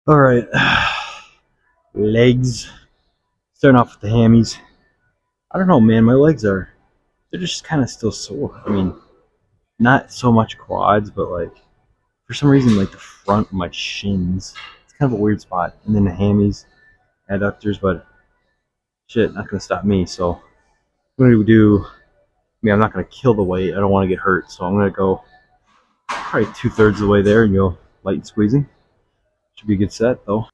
All right, legs. Starting off with the hammies. I don't know, man. My legs they're just kind of still sore. I mean, not so much quads, but like for some reason, like the front of my shins. It's kind of a weird spot. And then the hammies, adductors, but shit, not gonna stop me. So I'm gonna do. I mean, I'm not gonna kill the weight. I don't want to get hurt, so I'm gonna go probably 2/3 of the way there and go light and squeezing. Should be a good set though.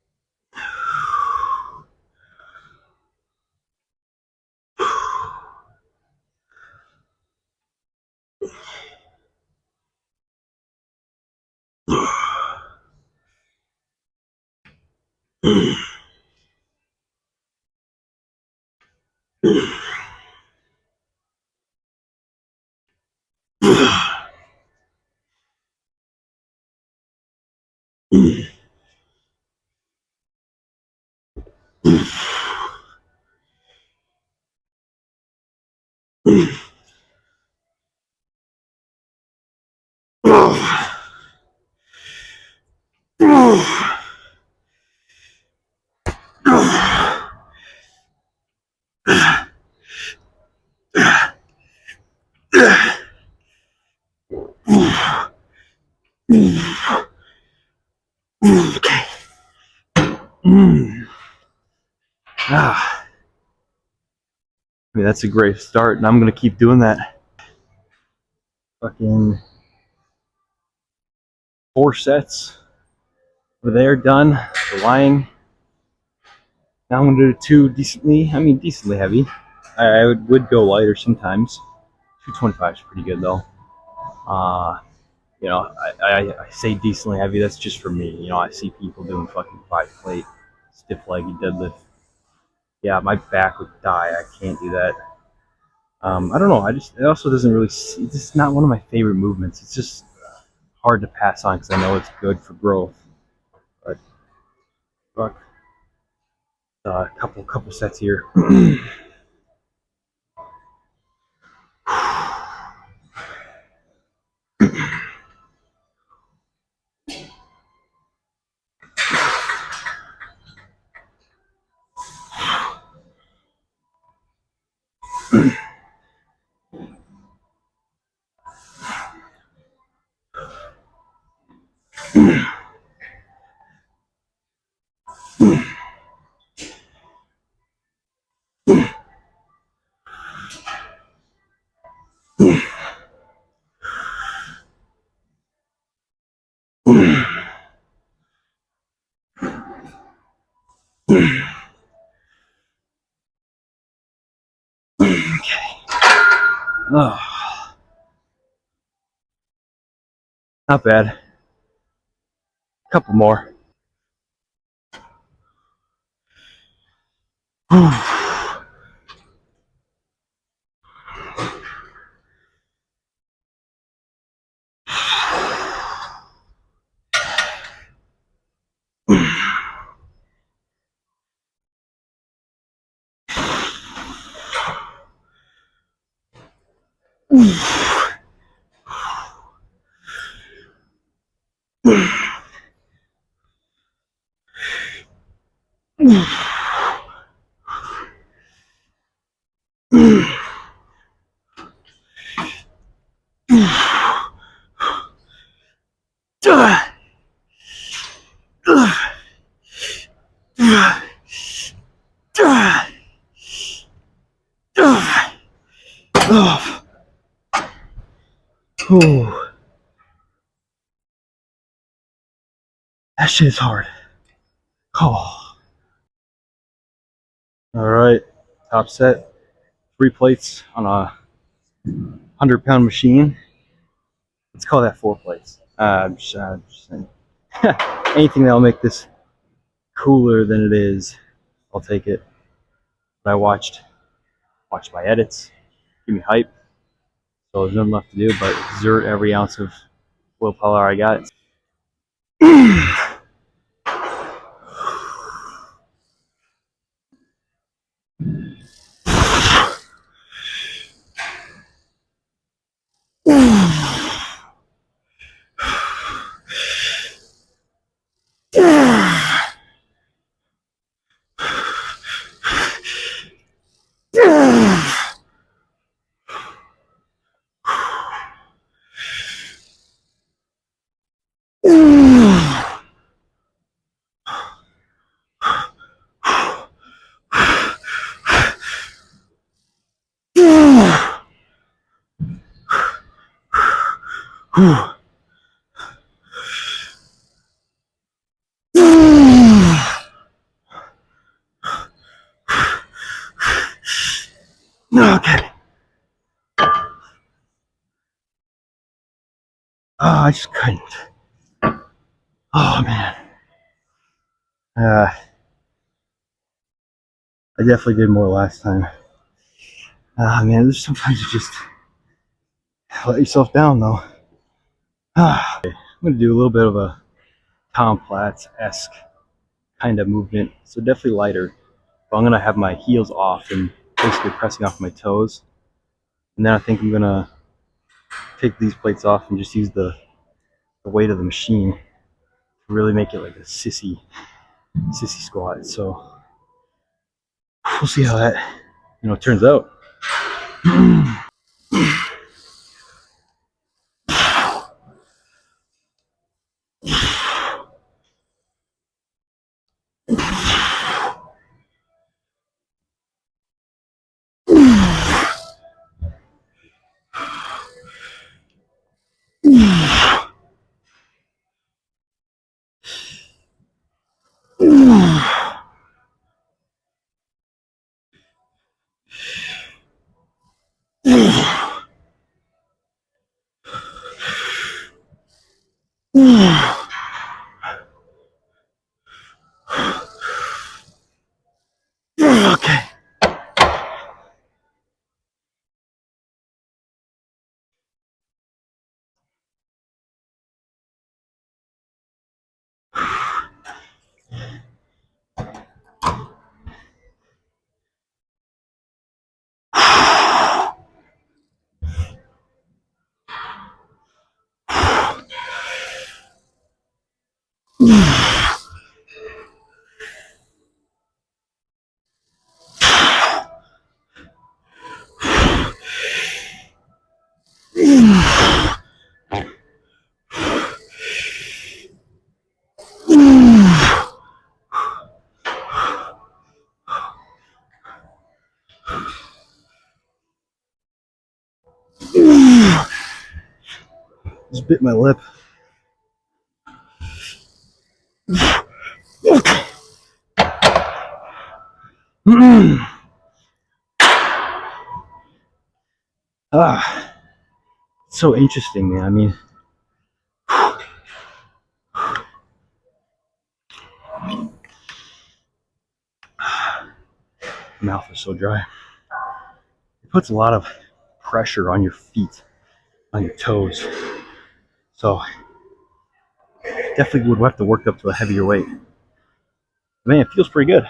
Okay. Ah, I mean, that's a great start, and I'm gonna keep doing that. Fucking 4 sets. Over there, done. The lying. Now I'm gonna do 2 decently heavy. I would go lighter sometimes. 225 is pretty good though. Uh, I say decently heavy. That's just for me. I see people doing fucking 5 plate, stiff leggy deadlift. Yeah, my back would die. I can't do that. I don't know. It also doesn't really. It's just not one of my favorite movements. It's just hard to pass on because I know it's good for growth. But fuck, couple sets here. Oh, not bad. Couple more. That shit is hard. Oh. All right, top set. 3 plates on a 100-pound machine. Let's call that 4 plates. Just saying. Anything that'll make this cooler than it is, I'll take it. But I watched my edits, give me hype. So there's nothing left to do but exert every ounce of willpower I got. Okay. Oh, I just couldn't. Oh man. I definitely did more last time. Man, there's sometimes you just let yourself down though. I'm gonna do a little bit of a Tom Platz-esque kind of movement. So definitely lighter. But I'm gonna have my heels off and basically pressing off my toes. And then I think I'm gonna take these plates off and just use the weight of the machine to really make it like a sissy squat. So we'll see how that turns out. Okay. Just bit my lip. So interesting, man. I mean, mouth is so dry. It puts a lot of pressure on your feet, on your toes. So definitely would have to work up to a heavier weight. Man, it feels pretty good.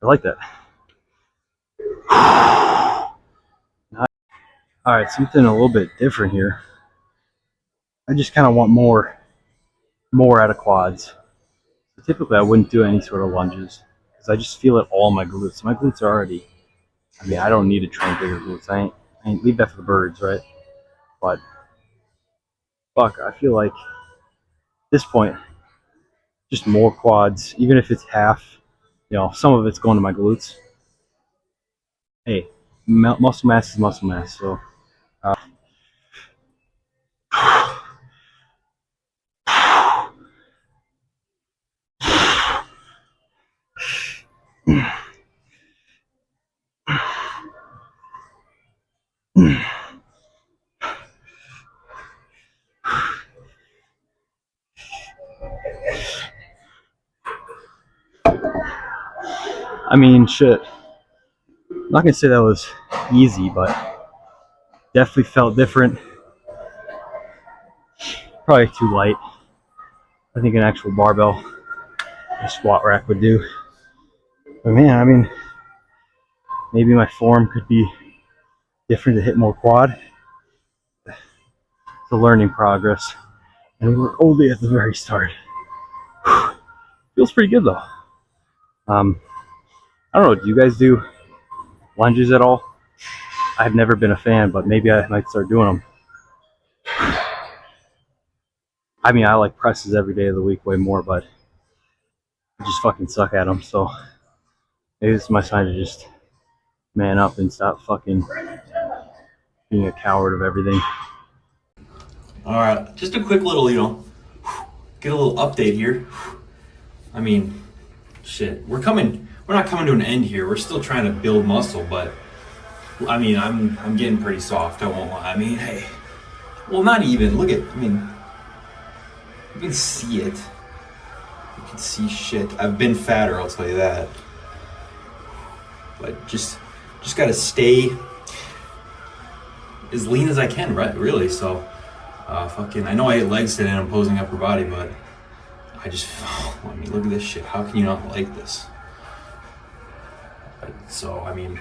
I like that. All right, something a little bit different here. I just kind of want more out of quads. So typically, I wouldn't do any sort of lunges because I just feel it all in my glutes. My glutes are already. I mean, I don't need to train bigger glutes. I ain't leave that for the birds, right? But fuck, I feel like at this point, just more quads, even if it's half. Some of it's going to my glutes. Hey, muscle mass is muscle mass. So. I mean, shit. I'm not gonna say that was easy, but definitely felt different. Probably too light. I think an actual barbell, a squat rack would do. But man, I mean, maybe my form could be different to hit more quad. It's a learning progress, and we're only at the very start. Feels pretty good though. I don't know. Do you guys do lunges at all? I've never been a fan, but maybe I might start doing them. I mean, I like presses every day of the week way more, but I just fucking suck at them. So maybe it's my sign to just man up and stop fucking being a coward of everything. All right, just a quick little, get a little update here. I mean, shit, we're not coming to an end here. We're still trying to build muscle, but I mean, I'm getting pretty soft, I won't lie. I mean, hey, well, not even, look at, I mean, you can see it. You can see shit. I've been fatter, I'll tell you that. But just gotta stay as lean as I can, right? Really, so. I know I ate legs today and I'm posing upper body, but I mean, look at this shit. How can you not like this? So, I mean,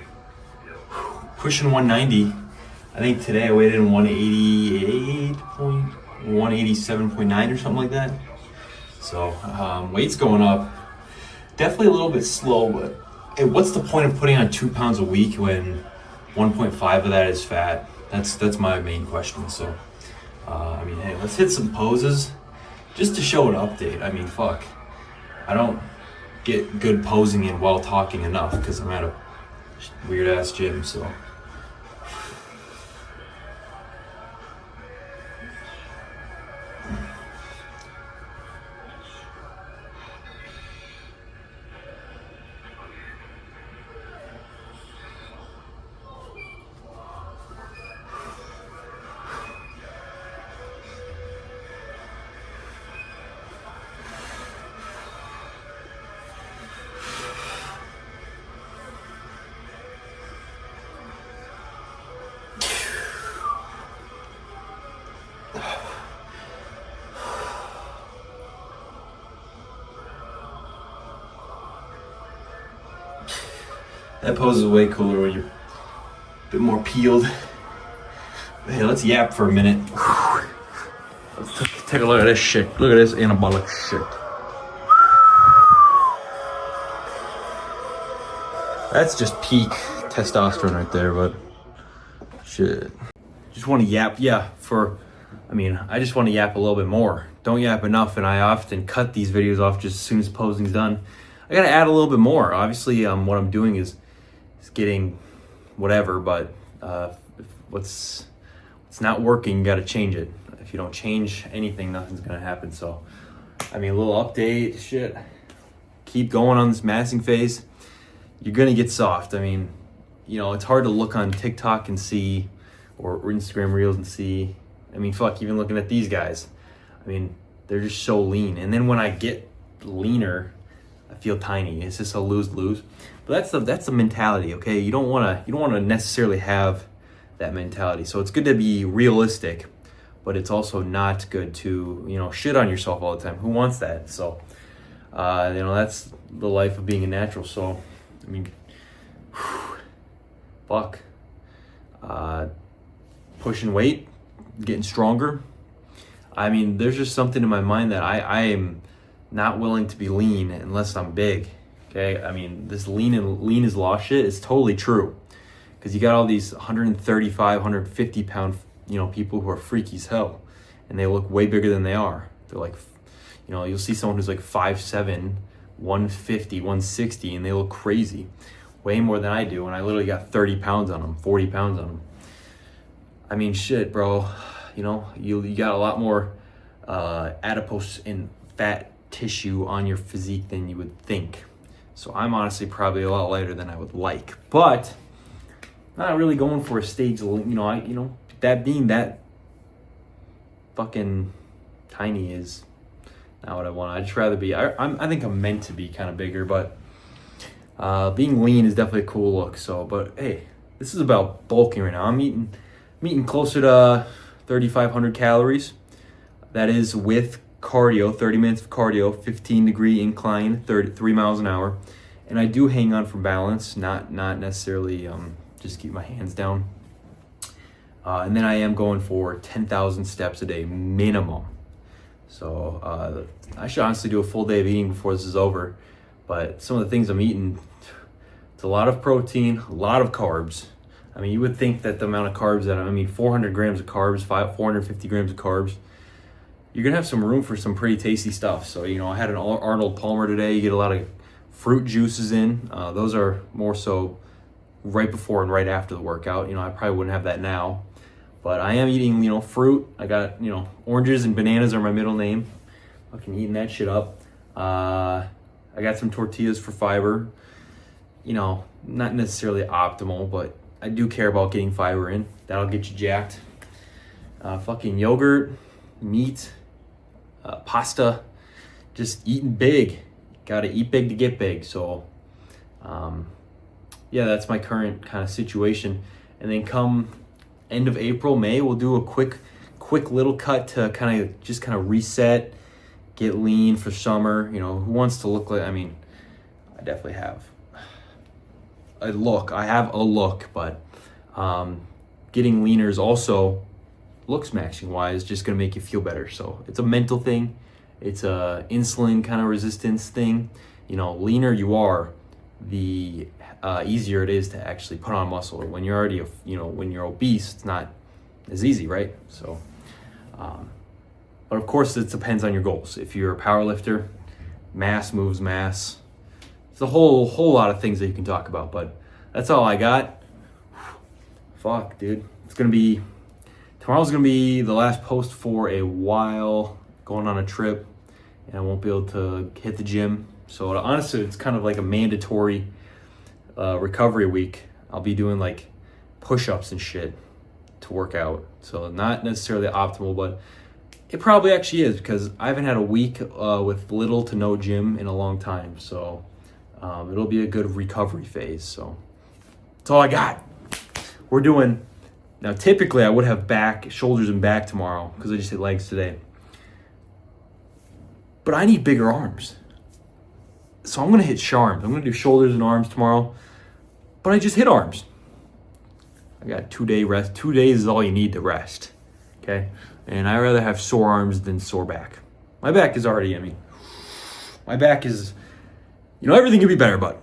pushing 190. I think today I weighed in 187.9 or something like that. So, weight's going up. Definitely a little bit slow, but hey, what's the point of putting on 2 pounds a week when 1.5 of that is fat? That's my main question, so. I mean, hey, let's hit some poses just to show an update. I mean, fuck. I don't get good posing in while talking enough because I'm at a weird ass gym, so. That pose is way cooler when you're a bit more peeled. But hey, let's yap for a minute. Let's take a look at this shit. Look at this anabolic shit. That's just peak testosterone right there, but shit. Just want to yap, I just want to yap a little bit more. Don't yap enough, and I often cut these videos off just as soon as posing's done. I gotta add a little bit more. Obviously, what I'm doing is getting whatever, but what's not working, you gotta change it. If you don't change anything, nothing's gonna happen. So, I mean, a little update, shit. Keep going on this massing phase. You're gonna get soft. I mean, it's hard to look on TikTok and see, or Instagram Reels and see. I mean, fuck, even looking at these guys. I mean, they're just so lean. And then when I get leaner, I feel tiny. It's just a lose-lose. But that's the mentality, okay? You don't wanna necessarily have that mentality. So it's good to be realistic, but it's also not good to, shit on yourself all the time. Who wants that? So, that's the life of being a natural. So, I mean, fuck. Pushing weight, getting stronger. I mean, there's just something in my mind that I am not willing to be lean unless I'm big. Okay, I mean, this lean is lost shit is totally true, because you got all these 135, 150 pound, people who are freaky as hell, and they look way bigger than they are. They're like, you'll see someone who's like 5'7", 150, 160, and they look crazy, way more than I do, and I literally got 30 pounds on them, 40 pounds on them. I mean, shit, bro. You got a lot more adipose and fat tissue on your physique than you would think. So I'm honestly probably a lot lighter than I would like, but not really going for a stage. That being that fucking tiny is not what I want. I'd just rather be. I think I'm meant to be kind of bigger, but being lean is definitely a cool look. So, but hey, this is about bulking right now. I'm eating closer to 3,500 calories. That is with cardio, 30 minutes of cardio, 15-degree incline, 3 miles an hour. And I do hang on for balance, not necessarily just keep my hands down. And then I am going for 10,000 steps a day minimum. So I should honestly do a full day of eating before this is over. But some of the things I'm eating, it's a lot of protein, a lot of carbs. I mean, you would think that the amount of carbs 400 grams of carbs, 450 grams of carbs, you're gonna have some room for some pretty tasty stuff. So, I had an Arnold Palmer today. You get a lot of fruit juices in. Those are more so right before and right after the workout. I probably wouldn't have that now, But I am eating, fruit. I got, oranges and bananas are my middle name. Fucking eating that shit up. I got some tortillas for fiber. Not necessarily optimal, but I do care about getting fiber in. That'll get you jacked. Fucking yogurt, meat, pasta. Just eating big. Gotta eat big to get big. So, that's my current kind of situation. And then come end of April, May, we'll do a quick little cut to kind of reset, get lean for summer. Who wants to look like, I definitely have a look. I have a look, but getting leaner is also, looks matching wise, just gonna make you feel better. So it's a mental thing. It's a insulin kind of resistance thing. Leaner you are, the easier it is to actually put on muscle. Or when you're already, when you're obese, it's not as easy, right? So, but of course it depends on your goals. If you're a power lifter, mass moves mass. It's a whole lot of things that you can talk about, but that's all I got. Fuck, dude. Tomorrow's gonna be the last post for a while, going on a trip, and I won't be able to hit the gym. So honestly, it's kind of like a mandatory recovery week. I'll be doing like push-ups and shit to work out. So not necessarily optimal, but it probably actually is, because I haven't had a week with little to no gym in a long time. So it'll be a good recovery phase. So that's all I got. We're doing, now typically I would have shoulders and back tomorrow, because I just hit legs today. But I need bigger arms. So I'm going to hit sharms. I'm going to do shoulders and arms tomorrow. But I just hit arms. I got 2-day rest. 2 days is all you need to rest. Okay? And I'd rather have sore arms than sore back. My back is already, my back is, everything could be better, but